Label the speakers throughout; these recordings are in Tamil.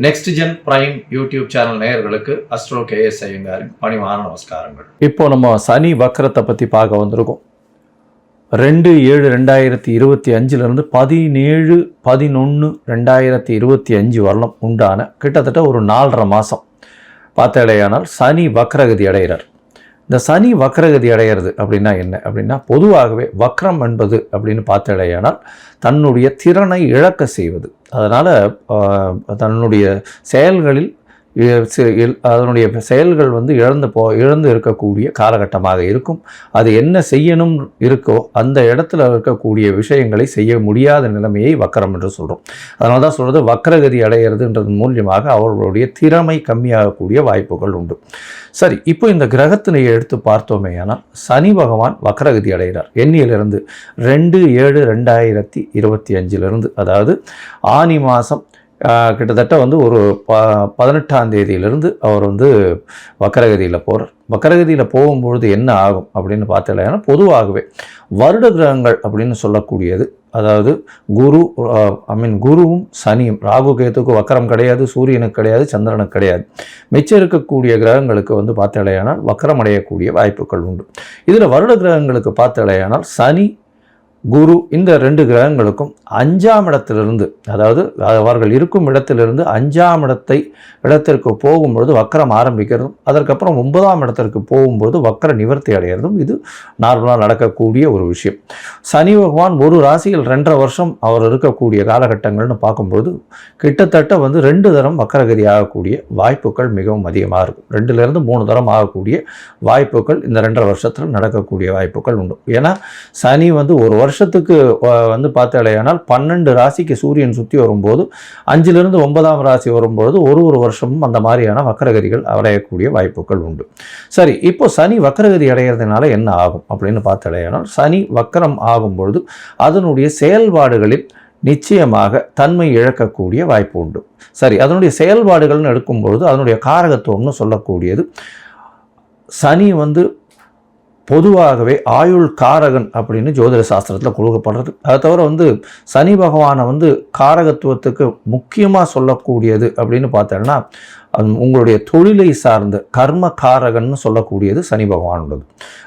Speaker 1: Next gen prime YouTube channel நேயர்களுக்கு அஸ்ட்ரோ கேஎஸ் ஐயங்காரின் பணிவான நமஸ்காரங்கள்.
Speaker 2: இப்போ நம்ம சனி வக்கரத்தை பற்றி பார்க்க வந்திருக்கோம். 2/7/2025 17/11/2025 வரலாம் உண்டான கிட்டத்தட்ட ஒரு 4.5 மாதம் பார்த்தாலேயானால் சனி வக்ரகதி அடைகிறார். இந்த சனி வக்ரகதி அடைகிறது அப்படின்னா என்ன அப்படின்னா, பொதுவாகவே வக்ரம் என்பது அப்படின்னு பார்த்தாலேயானால் தன்னுடைய திறனை இழக்க செய்வது. அதனால் தன்னுடைய செயல்களில் அதனுடைய செயல்கள் இழந்து இருக்கக்கூடிய காலகட்டமாக இருக்கும். அது என்ன செய்யணும் இருக்கோ அந்த இடத்துல இருக்கக்கூடிய விஷயங்களை செய்ய முடியாத நிலைமையை வக்கரம் என்று சொல்கிறோம். அதனால தான் சொல்கிறது வக்ரகதி அடைகிறதுன்றது மூலியமாக அவர்களுடைய திறமை கம்மியாகக்கூடிய வாய்ப்புகள் உண்டு. சரி, இப்போ இந்த கிரகத்தினை எடுத்து பார்த்தோமே ஆனால் சனி பகவான் வக்ரகதி அடைகிறார். எண்ணியிலிருந்து 2/7/2025 அதாவது ஆனி மாதம் கிட்டத்தட்ட ஒரு 18ஆம் தேதியிலிருந்து அவர் வக்கரகதியில் போகிறார். வக்கரகதியில் போகும்பொழுது என்ன ஆகும் அப்படின்னு பார்த்தீங்கன்னா, பொதுவாகவே வருட கிரகங்கள் அப்படின்னு சொல்லக்கூடியது, அதாவது குருவும் சனியும், ராகு கேத்துக்கு வக்கரம் கிடையாது, சூரியனுக்கு கிடையாது, சந்திரனுக்கு கிடையாது. மிச்சம் இருக்கக்கூடிய கிரகங்களுக்கு பார்த்தீங்கன்னா வக்கரம் அடையக்கூடிய வாய்ப்புகள் உண்டு. இதில் வருட கிரகங்களுக்கு பார்த்தீங்கன்னா சனி குரு இந்த 2 கிரகங்களுக்கும் 5ஆம் இடத்திலிருந்து, அதாவது அவர்கள் இருக்கும் இடத்திலிருந்து 5ஆம் இடத்திற்கு போகும்பொழுது வக்கரம் ஆரம்பிக்கிறதும், அதற்கப்புறம் 9ஆம் இடத்திற்கு போகும்போது வக்கர நிவர்த்தி அடைகிறதும் இது நார்மலாக நடக்கக்கூடிய ஒரு விஷயம். சனி பகவான் ஒரு ராசியில் 2.5 வருஷம் அவர் இருக்கக்கூடிய காலகட்டங்கள்னு பார்க்கும்போது கிட்டத்தட்ட 2 தரம் வக்கரகதி ஆகக்கூடிய வாய்ப்புகள் மிகவும் அதிகமாக இருக்கும். 2லேருந்து 3 தரம் ஆகக்கூடிய வாய்ப்புகள் இந்த 2.5 வருஷத்தில் நடக்கக்கூடிய வாய்ப்புகள் உண்டு. ஏன்னா சனி ஒரு வருஷத்துக்கு பார்த்தாலேயானால் 12 ராசிக்கு சூரியன் சுற்றி வரும்போது 5லிருந்து 9ஆம் ராசி வரும்போது ஒரு வருஷமும் அந்த மாதிரியான வக்கரகதிகள் அடையக்கூடிய வாய்ப்புகள் உண்டு. சரி, இப்போ சனி வக்கரகதி அடைகிறதுனால என்ன ஆகும் அப்படின்னு பார்த்தாலேயானால் சனி வக்கரம் ஆகும்பொழுது அதனுடைய செயல்பாடுகளில் நிச்சயமாக தன்மை இழக்கக்கூடிய வாய்ப்பு உண்டு. சரி, அதனுடைய செயல்பாடுகள்னு எடுக்கும்பொழுது அதனுடைய காரகத்துவம்னு சொல்லக்கூடியது, சனி பொதுவாகவே ஆயுள் காரகன் அப்படின்னு ஜோதிட சாஸ்திரத்தில் கொடுக்கப்படுறது. அதை தவிர சனி பகவானை காரகத்துவத்துக்கு முக்கியமாக சொல்லக்கூடியது அப்படின்னு பார்த்தோன்னா உங்களுடைய தொழிலை சார்ந்த கர்ம காரகன்னு சொல்லக்கூடியது சனி பகவான் உள்ளது.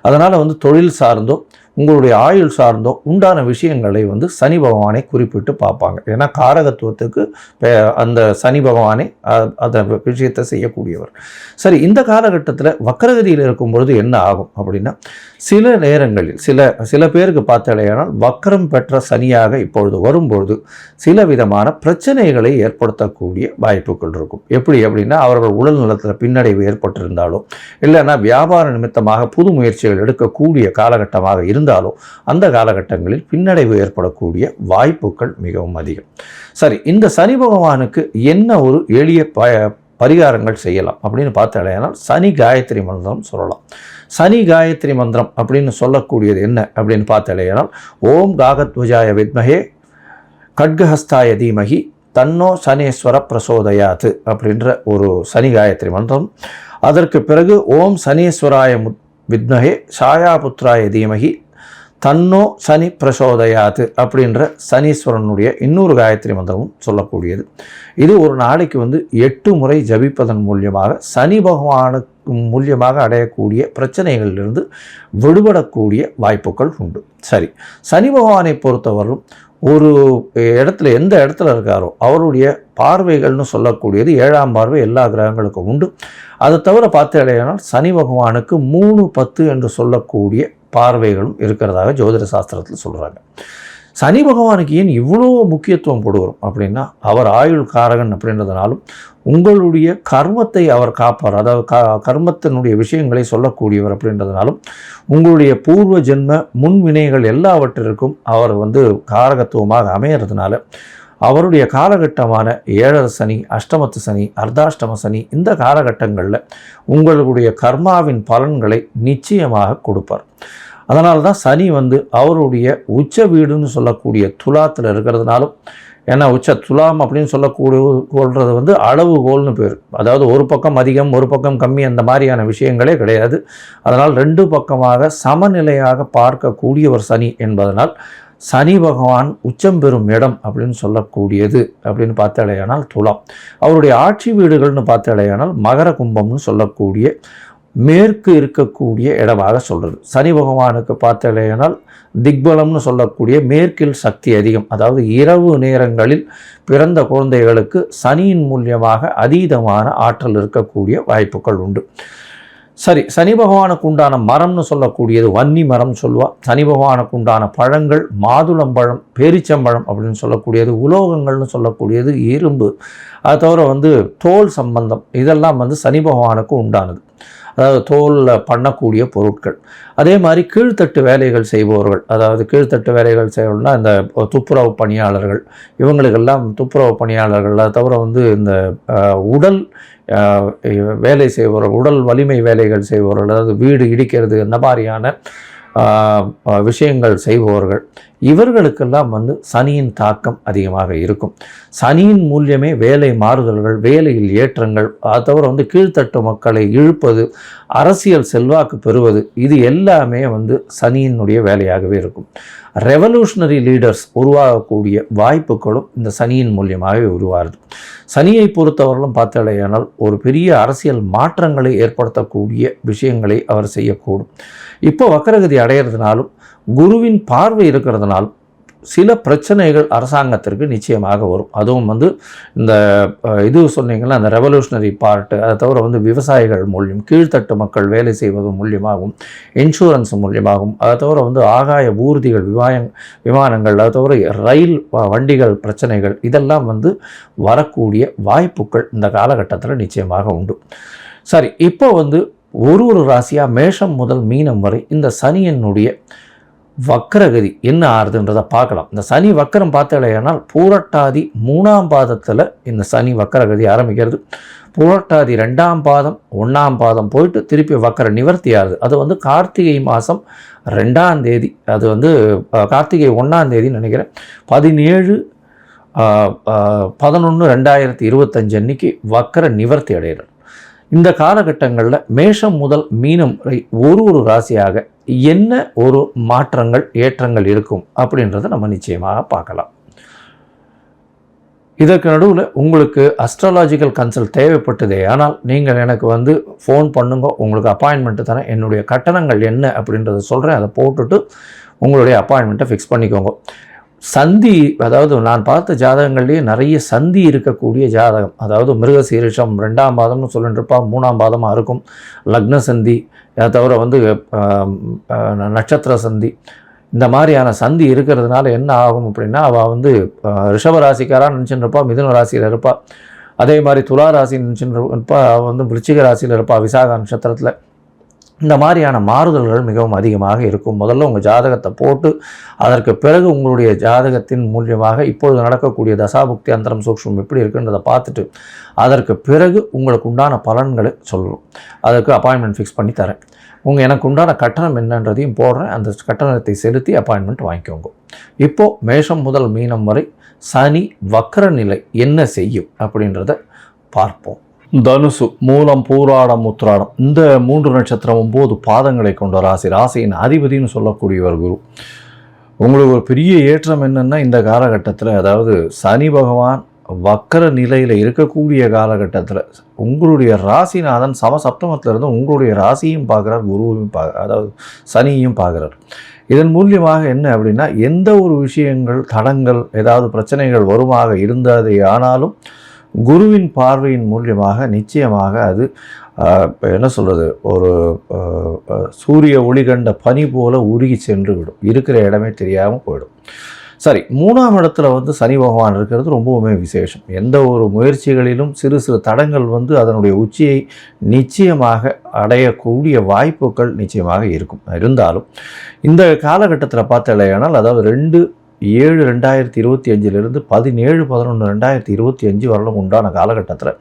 Speaker 2: அதனால் தொழில் சார்ந்தோ உங்களுடைய ஆயுள் சார்ந்தோ உண்டான விஷயங்களை சனி பகவானை குறிப்பிட்டு பார்ப்பாங்க. ஏன்னா காரகத்துவத்துக்கு அந்த சனி பகவானை அந்த விஷயத்தை செய்யக்கூடியவர். சரி, இந்த காலகட்டத்தில் வக்கரகதியில் இருக்கும் பொழுது என்ன ஆகும் அப்படின்னா, சில நேரங்களில் சில பேருக்கு பார்த்தாலேயானால் வக்கரம் பெற்ற சனியாக இப்பொழுது வரும்பொழுது சில விதமான பிரச்சனைகளை ஏற்படுத்தக்கூடிய வாய்ப்புகள் இருக்கும். எப்படி அப்படின்னா, அவர்கள் உடல் நலத்தில் பின்னடைவு ஏற்பட்டிருந்தாலோ, இல்லைன்னா வியாபார நிமித்தமாக புது முயற்சிகள் எடுக்கக்கூடிய காலகட்டமாக இருந்தாலும் அந்த காலகட்டங்களில் பின்னடைவு ஏற்படக்கூடிய வாய்ப்புகள் மிகவும் அதிகம். சரி, இந்த சனி பகவானுக்கு என்ன ஒரு எளிய பரிகாரங்கள் செய்யலாம் அப்படின்னு பார்த்தாலேனால் சனி காயத்ரி மந்திரம் சொல்லலாம். சனி காயத்ரி மந்திரம் அப்படின்னு சொல்லக்கூடியது என்ன அப்படின்னு பார்த்தாலேனால், ஓம் காகத்வஜாய வித்மஹே கட்கஹஸ்தாய தீமஹி தன்னோ சனீஸ்வர பிரசோதயாத்து அப்படின்ற ஒரு சனி காயத்ரி மந்திரம். அதற்கு பிறகு ஓம் சனீஸ்வராய வித்மஹே சாயாபுத்ராய தீமஹி தன்னோ சனி பிரசோதயாத்து அப்படின்ற சனீஸ்வரனுடைய இன்னொரு காயத்ரி மந்திரமும் சொல்லக்கூடியது. இது ஒரு நாளைக்கு 8 முறை ஜபிப்பதன் மூலியமாக சனி பகவானுக்கு மூலியமாக அடையக்கூடிய பிரச்சனைகளிலிருந்து விடுபடக்கூடிய வாய்ப்புகள் உண்டு. சரி, சனி பகவானை பொறுத்தவரையும் ஒரு இடத்துல எந்த இடத்துல இருக்காரோ அவருடைய பார்வைகள்னு சொல்லக்கூடியது 7ஆம் பார்வை எல்லா கிரகங்களுக்கும் உண்டு. அதை தவிர பார்த்தாலேயானால் சனி பகவானுக்கு 3-10 என்று சொல்லக்கூடிய பார்வைகளும் இருக்கிறதாக ஜோதிட சாஸ்திரத்தில் சொல்கிறாங்க. சனி பகவானுக்கு ஏன் இவ்வளோ முக்கியத்துவம் கொடுக்குறோம் அப்படின்னா, அவர் ஆயுள் காரகன் அப்படின்றதுனாலும் உங்களுடைய கர்மத்தை அவர் காப்பார். அதாவது கர்மத்தினுடைய விஷயங்களை சொல்லக்கூடியவர் அப்படின்றதுனாலும் உங்களுடைய பூர்வ ஜென்ம முன்வினைகள் எல்லாவற்றிற்கும் அவர் காரகத்துவமாக அமையறதுனால அவருடைய காலகட்டமான 7 சனி, அஷ்டமத்து சனி, அர்த்தாஷ்டம சனி இந்த காலகட்டங்களில் உங்களுடைய கர்மாவின் பலன்களை நிச்சயமாக கொடுப்பார். அதனால தான் சனி அவருடைய உச்ச வீடுன்னு சொல்லக்கூடிய துலாத்தில் இருக்கிறதுனாலும், ஏன்னா துலாம் அப்படின்னு சொல்லக்கூடுறது அளவுகோல்னு பேர். அதாவது ஒரு பக்கம் அதிகம் ஒரு பக்கம் கம்மி அந்த மாதிரியான விஷயங்களே கிடையாது. அதனால் 2 பக்கமாக சமநிலையாக பார்க்கக்கூடியவர் சனி என்பதனால் சனி பகவான் உச்சம் பெறும் இடம் அப்படின்னு சொல்லக்கூடியது அப்படின்னு பார்த்தாலேயானால் துலாம். அவருடைய ஆட்சி வீடுகள்னு பார்த்தாலேயானால் மகர கும்பம்னு சொல்லக்கூடிய மேற்கு இருக்கக்கூடிய இடமாக சொல்கிறது. சனி பகவானுக்கு பார்த்தாலேயானால் திக்பலம்னு சொல்லக்கூடிய மேற்கில் சக்தி அதிகம். அதாவது இரவு நேரங்களில் பிறந்த குழந்தைகளுக்கு சனியின் மூலியமாக அதீதமான ஆற்றல் இருக்கக்கூடிய வாய்ப்புகள் உண்டு. சரி, சனி பகவானுக்கு உண்டான மரம்னு சொல்லக்கூடியது வன்னி மரம் சொல்லுவாள். சனி பகவானுக்கு உண்டான பழங்கள் மாதுளம்பழம், பேரிச்சம்பழம் அப்படின்னு சொல்லக்கூடியது, உலோகங்கள்னு சொல்லக்கூடியது இரும்பு, அது தவிர தோல் சம்பந்தம், இதெல்லாம் சனி பகவானுக்கு உண்டானது. அதாவது தோலில் பண்ணக்கூடிய பொருட்கள். அதே மாதிரி கீழ்த்தட்டு வேலைகள் செய்பவர்கள், அதாவது கீழ்த்தட்டு வேலைகள் செய்யணும்னா இந்த துப்புரவு பணியாளர்கள், இவங்களுக்கெல்லாம் துப்புரவு பணியாளர்கள், அது தவிர இந்த உடல் வேலை செய்பவர்கள், உடல் வலிமை வேலைகள் செய்பவர்கள், அதாவது வீடு இடிக்கிறது இந்த மாதிரியான விஷயங்கள் செய்பவர்கள், இவர்களுக்கெல்லாம் சனியின் தாக்கம் அதிகமாக இருக்கும். சனியின் மூலியமே வேலை மாறுதல்கள், வேலையில் ஏற்றங்கள், அது தவிர கீழ்த்தட்டு மக்களை இழுப்பது, அரசியல் செல்வாக்கு பெறுவது, இது எல்லாமே சனியினுடைய வேலையாகவே இருக்கும். ரெவல்யூஷனரி லீடர்ஸ் உருவாகக்கூடிய வாய்ப்புகளும் இந்த சனியின் மூலியமாகவே உருவாகுது. சனியை பொறுத்தவர்களும் பார்த்தாலேயானால் ஒரு பெரிய அரசியல் மாற்றங்களை ஏற்படுத்தக்கூடிய விஷயங்களை அவர் செய்யக்கூடும். இப்போ வக்கரகதி அடையிறதுனாலும் குருவின் பார்வை இருக்கிறதுனாலும் சில பிரச்சனைகள் அரசாங்கத்திற்கு நிச்சயமாக வரும். அதுவும் இந்த இது சொன்னீங்கன்னா அந்த ரெவல்யூஷனரி பார்ட்டு, அதை தவிர விவசாயிகள் மூலியம், கீழ்த்தட்டு மக்கள் வேலை செய்வது மூலியமாகவும், இன்சூரன்ஸ் மூலியமாகவும், அதை தவிர ஆகாய ஊர்திகள், விமானங்கள், அதை தவிர ரயில் வண்டிகள் பிரச்சனைகள், இதெல்லாம் வரக்கூடிய வாய்ப்புகள் இந்த காலகட்டத்தில் நிச்சயமாக உண்டு. சரி, இப்போ ஒரு ராசியாக மேஷம் முதல் மீனம் வரை இந்த சனியினுடைய வக்கரகதி என்ன ஆறுதுன்றதை பார்க்கலாம். இந்த சனி வக்கரம் பார்த்தாலேயானால் பூரட்டாதி 3ஆம் பாதத்தில் இந்த சனி வக்கரகதி ஆரம்பிக்கிறது. பூரட்டாதி 2ஆம் பாதம் 1ஆம் பாதம் போயிட்டு திருப்பி வக்கர நிவர்த்தி ஆகுது. அது கார்த்திகை மாதம் 2ஆம் தேதி, அது கார்த்திகை 1ஆம் தேதி நினைக்கிறேன், 17/11/2025 அன்னைக்கு வக்கர நிவர்த்தி அடைகிறார். இந்த காலகட்டங்களில் மேஷம் முதல் மீனம் வரை ஒரு ராசியாக என்ன ஒரு மாற்றங்கள் ஏற்றங்கள் இருக்கும் அப்படின்றத நம்ம நிச்சயமாக பார்க்கலாம். இதற்கு நடுவில் உங்களுக்கு அஸ்ட்ராலாஜிக்கல் கன்சல்ட் தேவைப்பட்டதே ஆனால் நீங்கள் எனக்கு ஃபோன் பண்ணுங்க, உங்களுக்கு அப்பாயின்மெண்ட்டு தரேன். என்னுடைய கட்டணங்கள் என்ன அப்படின்றத சொல்கிறேன், அதை போட்டுட்டு உங்களுடைய அப்பாயின்மெண்ட்டை ஃபிக்ஸ் பண்ணிக்கோங்க. சந்தி, அதாவது நான் பார்த்த ஜாதகங்கள்லேயே நிறைய சந்தி இருக்கக்கூடிய ஜாதகம், அதாவது மிருகசீரிஷம் 2ஆம் பாதம்னு சொல்லிட்டுருப்பா, 3ஆம் பாதமாக இருக்கும், லக்ன சந்தி, அதை தவிர நட்சத்திர சந்தி, இந்த மாதிரியான சந்தி இருக்கிறதுனால என்ன ஆகும் அப்படின்னா, அவள் ரிஷபராசிக்காராக நினச்சின்னு இருப்பா, மிதுன ராசியில் இருப்பாள். அதே மாதிரி துலா ராசி நினச்சின்னு இருப்பா, அவள் விருச்சிக ராசியில் இருப்பாள், விசாக நட்சத்திரத்தில். இந்த மாதிரியான மாறுதல்கள் மிகவும் அதிகமாக இருக்கும். முதல்ல உங்கள் ஜாதகத்தை போட்டு அதற்கு பிறகு உங்களுடைய ஜாதகத்தின் மூலியமாக இப்பொழுது நடக்கக்கூடிய தசாபுக்தி அந்தரம் சூக்ஷ்மம் எப்படி இருக்குன்றதை பார்த்துட்டு அதற்கு பிறகு உங்களுக்கு உண்டான பலன்களை சொல்லணும். அதற்கு அப்பாயின்மெண்ட் ஃபிக்ஸ் பண்ணி தரேன். எனக்கு உண்டான கட்டணம் என்னன்றதையும் போடுறேன். அந்த கட்டணத்தை செலுத்தி அப்பாயின்மெண்ட் வாங்கிக்கோங்க. இப்போது மேஷம் முதல் மீனம் வரை சனி வக்கர நிலை என்ன செய்யும் அப்படின்றத பார்ப்போம். தனுசு, மூலம், பூராடம், உத்திராடம், இந்த 3 நட்சத்திரம் 9 பாதங்களை கொண்ட ராசி. ராசியின் அதிபதினு சொல்லக்கூடியவர் குரு. உங்களுக்கு ஒரு பெரிய ஏற்றம் என்னென்னா இந்த காலகட்டத்தில், அதாவது சனி பகவான் வக்கர நிலையில் இருக்கக்கூடிய காலகட்டத்தில் உங்களுடைய ராசிநாதன் சமசப்தமத்திலிருந்து உங்களுடைய ராசியும் பார்க்குறார், குருவையும் அதாவது சனியையும் பார்க்குறார். இதன் மூலியமாக என்ன அப்படின்னா, எந்த ஒரு விஷயங்கள் தடங்கள் ஏதாவது பிரச்சனைகள் வருமாக இருந்ததே ஆனாலும் குருவின் பார்வையின் மூலியமாக நிச்சயமாக அது என்ன சொல்கிறது, ஒரு சூரிய ஒளி கண்ட பனி போல உருகி சென்று விடும், இருக்கிற இடமே தெரியாமல் போயிடும். சரி, 3ஆம் இடத்துல சனி பகவான் இருக்கிறது ரொம்பவுமே விசேஷம். எந்த ஒரு முயற்சிகளிலும் சிறு சிறு தடங்கள் அதனுடைய உச்சியை நிச்சயமாக அடையக்கூடிய வாய்ப்புகள் நிச்சயமாக இருக்கும். இருந்தாலும் இந்த காலகட்டத்தில் பார்த்தாலேயானால், அதாவது 2/7/2025 17/11/2025 வரலும் உண்டான காலகட்டத்தில்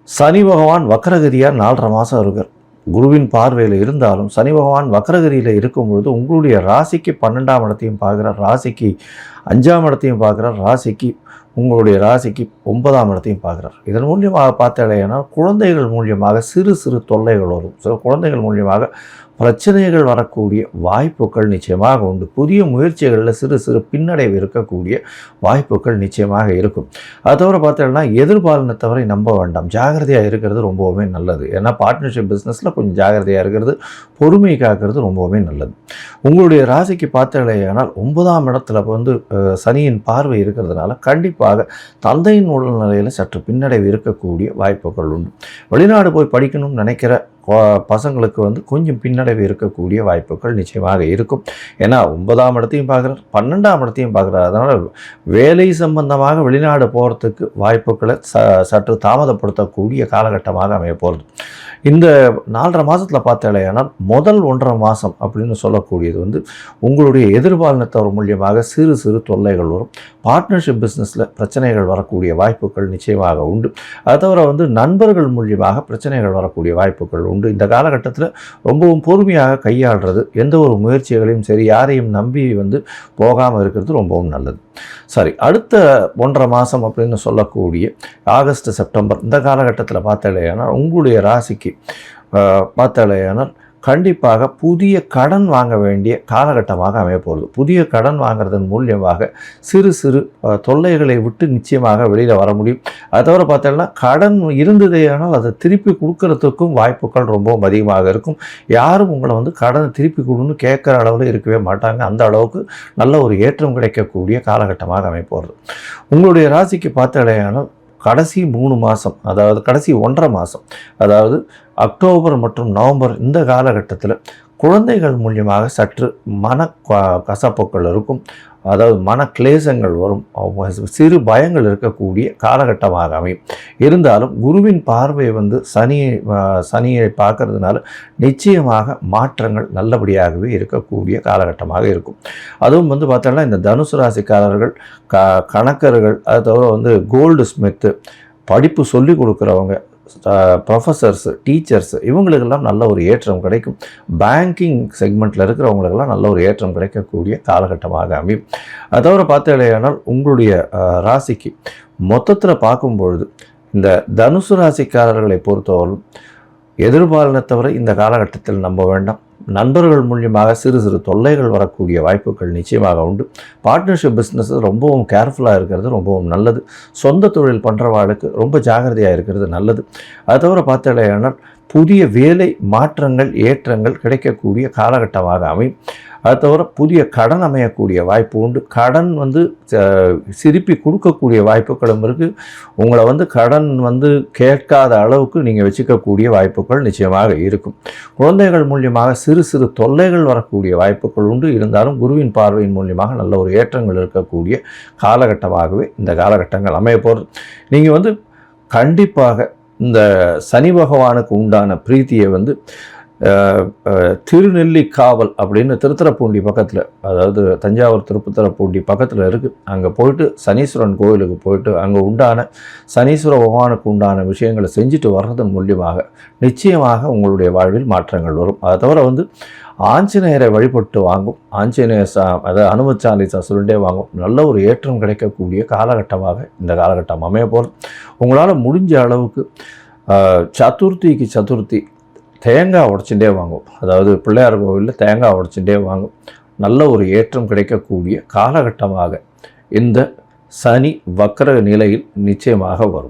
Speaker 2: சனி பகவான் வக்கரகதியாக 4.5 மாதம் இருக்கார். குருவின் பார்வையில் இருந்தாலும் சனி பகவான் வக்கரகதியில் இருக்கும்பொழுது உங்களுடைய ராசிக்கு 12ஆம் இடத்தையும் பார்க்குறார், ராசிக்கு 5ஆம் இடத்தையும் பார்க்குறார், உங்களுடைய ராசிக்கு 9ஆம் இடத்தையும் பார்க்குறார். இதன் மூலியமாக பார்த்தாலேனா குழந்தைகள் மூலியமாக சிறு சிறு தொல்லைகள் வரும். சில குழந்தைகள் மூலியமாக பிரச்சனைகள் வரக்கூடிய வாய்ப்புகள் நிச்சயமாக உண்டு. புதிய முயற்சிகளில் சிறு சிறு பின்னடைவு இருக்கக்கூடிய வாய்ப்புகள் நிச்சயமாக இருக்கும். அது தவிர பார்த்தீங்கன்னா எதிர்பாலினத்தவரை நம்ப வேண்டாம், ஜாகிரதையாக இருக்கிறது ரொம்பவுமே நல்லது. ஏன்னா பார்ட்னர்ஷிப் பிஸ்னஸில் கொஞ்சம் ஜாகிரதையாக இருக்கிறது, பொறுமை காக்கிறது ரொம்பவுமே நல்லது. உங்களுடைய ராசிக்கு பார்த்தாலேயானால் 9ஆம் இடத்துல சனியின் பார்வை இருக்கிறதுனால கண்டிப்பாக தந்தையின் உடல்நிலையில் சற்று பின்னடைவு இருக்கக்கூடிய வாய்ப்புகள் உண்டு. வெளிநாடு போய் படிக்கணும்னு நினைக்கிற பசங்களுக்கு கொஞ்சம் பின்னடைவு இருக்கக்கூடிய வாய்ப்புகள் நிச்சயமாக இருக்கும். ஏன்னா 9ஆம் இடத்தையும் பார்க்குறார், 12ஆம் இடத்தையும் பார்க்குறார். அதனால் வேலை சம்பந்தமாக வெளிநாடு போகிறதுக்கு வாய்ப்புகளை சற்று தாமதப்படுத்தக்கூடிய காலகட்டமாக அமைய போகிறது. இந்த 4.5 மாதத்தில் பார்த்தாலேயானால் முதல் 1.5 மாதம் அப்படின்னு சொல்லக்கூடியது உங்களுடைய எதிர்பாலினத்தவர் மூலியமாக சிறு சிறு தொல்லைகள் வரும். பார்ட்னர்ஷிப் பிஸ்னஸில் பிரச்சனைகள் வரக்கூடிய வாய்ப்புகள் நிச்சயமாக உண்டு. அது தவிர நண்பர்கள் மூலியமாக பிரச்சனைகள் வரக்கூடிய வாய்ப்புகள் உண்டு. இந்த காலகட்டத்தில் ரொம்பவும் பொறுமையாக கையாளுறது, எந்த ஒரு முயற்சிகளையும் சரி யாரையும் நம்பி போகாமல் இருக்கிறது ரொம்பவும் நல்லது. சரி, அடுத்த 1.5 மாதம் அப்படின்னு சொல்லக்கூடிய ஆகஸ்ட் செப்டம்பர் இந்த காலகட்டத்தில் பார்த்தாலேயானால் உங்களுடைய ராசிக்கு பார்த்தாலேயானால் கண்டிப்பாக புதிய கடன் வாங்க வேண்டிய காலகட்டமாக அமையப்போகுது. புதிய கடன் வாங்குறதன் மூலியமாக சிறு சிறு தொல்லைகளை விட்டு நிச்சயமாக வெளியில் வர முடியும். அது தவிர பார்த்தோம்னா கடன் இருந்ததே ஆனால் அதை திருப்பி கொடுக்கறதுக்கும் வாய்ப்புகள் ரொம்பவும் அதிகமாக இருக்கும். யாரும் உங்களை கடனை திருப்பி கொடுன்னு கேட்குற அளவில் இருக்கவே மாட்டாங்க. அந்த அளவுக்கு நல்ல ஒரு ஏற்றம் கிடைக்கக்கூடிய காலகட்டமாக அமைப்போகிறது. உங்களுடைய ராசிக்கு பார்த்தாலேயானால் கடைசி 3 மாதம், அதாவது கடைசி 1.5 மாதம், அதாவது அக்டோபர் மற்றும் நவம்பர் இந்த காலகட்டத்தில் குழந்தைகள் மூலியமாக சற்று கசப்புகள் இருக்கும். அதாவது மன கிளேசங்கள் வரும், சிறு பயங்கள் இருக்கக்கூடிய காலகட்டமாக அமையும். இருந்தாலும் குருவின் பார்வை சனியை பார்க்கறதுனால நிச்சயமாக மாற்றங்கள் நல்லபடியாகவே இருக்கக்கூடிய காலகட்டமாக இருக்கும். அதுவும் பார்த்தோம்னா இந்த தனுசு ராசிக்காரர்கள், கணக்கர்கள், அது தவிர கோல்டு ஸ்மித்து, படிப்பு சொல்லி கொடுக்குறவங்க, ப்ரொஃபஸர்ஸு, டீச்சர்ஸு, இவங்களுக்கெல்லாம் நல்ல ஒரு ஏற்றம் கிடைக்கும். பேங்கிங் செக்மெண்ட்டில் இருக்கிறவங்களுக்கெல்லாம் நல்ல ஒரு ஏற்றம் கிடைக்கக்கூடிய காலகட்டமாக அமையும். அது தவிர பார்த்தாலேயானால் உங்களுடைய ராசிக்கு மொத்தத்தில் பார்க்கும்பொழுது இந்த தனுசு ராசிக்காரர்களை பொறுத்தவரையும் எதிர்பாலினத்தவரை இந்த காலகட்டத்தில் நம்ப வேண்டாம். நண்பர்கள் மூலியமாக சிறு சிறு தொல்லைகள் வரக்கூடிய வாய்ப்புகள் நிச்சயமாக உண்டு. பார்ட்னர்ஷிப் பிஸ்னஸ் ரொம்பவும் கேர்ஃபுல்லாக இருக்கிறது ரொம்பவும் நல்லது. சொந்த தொழில் பண்ணுறவாளுக்கு ரொம்ப ஜாகிரதையாக இருக்கிறது நல்லது. அது தவிர பார்த்தாலேயானால் புதிய வேலை மாற்றங்கள், ஏற்றங்கள் கிடைக்கக்கூடிய காலகட்டமாக அமையும். அது தவிர புதிய கடன் அமையக்கூடிய வாய்ப்பு உண்டு. கடன் திருப்பி கொடுக்கக்கூடிய வாய்ப்புகளும் இருக்குது. உங்களை கடன் கேட்காத அளவுக்கு நீங்கள் வச்சுக்கக்கூடிய வாய்ப்புகள் நிச்சயமாக இருக்கும். குழந்தைகள் மூலியமாக சிறு சிறு தொல்லைகள் வரக்கூடிய வாய்ப்புகள் உண்டு. இருந்தாலும் குருவின் பார்வையின் மூலியமாக நல்ல ஒரு ஏற்றங்கள் இருக்கக்கூடிய காலகட்டமாகவே இந்த காலகட்டங்கள் அமைய போகிறது. நீங்கள் கண்டிப்பாக இந்த சனி பகவானுக்கு உண்டான பிரீத்தியை திருநெல்லிக்காவல் அப்படின்னு திருத்துறைப்பூண்டி பக்கத்தில், அதாவது தஞ்சாவூர் திருத்துறைப்பூண்டி பக்கத்தில் இருக்குது. அங்கே போயிட்டு சனீஸ்வரன் கோயிலுக்கு போயிட்டு அங்கே உண்டான சனீஸ்வர பகவானுக்கு உண்டான விஷயங்களை செஞ்சுட்டு வர்றதன் மூலியமாக நிச்சயமாக உங்களுடைய வாழ்வில் மாற்றங்கள் வரும். அதை தவிர ஆஞ்சநேயரை வழிபட்டு வாங்கும், ஆஞ்சநேயர் அதாவது அனுமத் சாலிசா சொல்லிட்டே வாங்கும், நல்ல ஒரு ஏற்றம் கிடைக்கக்கூடிய காலகட்டமாக இந்த காலகட்டம் அமைய போகிறது. உங்களால் முடிஞ்ச அளவுக்கு சதுர்த்தி தேங்காய் உடைச்சுட்டே வாங்கும், அதாவது பிள்ளையார் கோவிலில் தேங்காய் உடைச்சுட்டே வாங்கும். நல்ல ஒரு ஏற்றம் கிடைக்கக்கூடிய காலகட்டமாக இந்த சனி வக்கர நிலையில் நிச்சயமாக வரும்.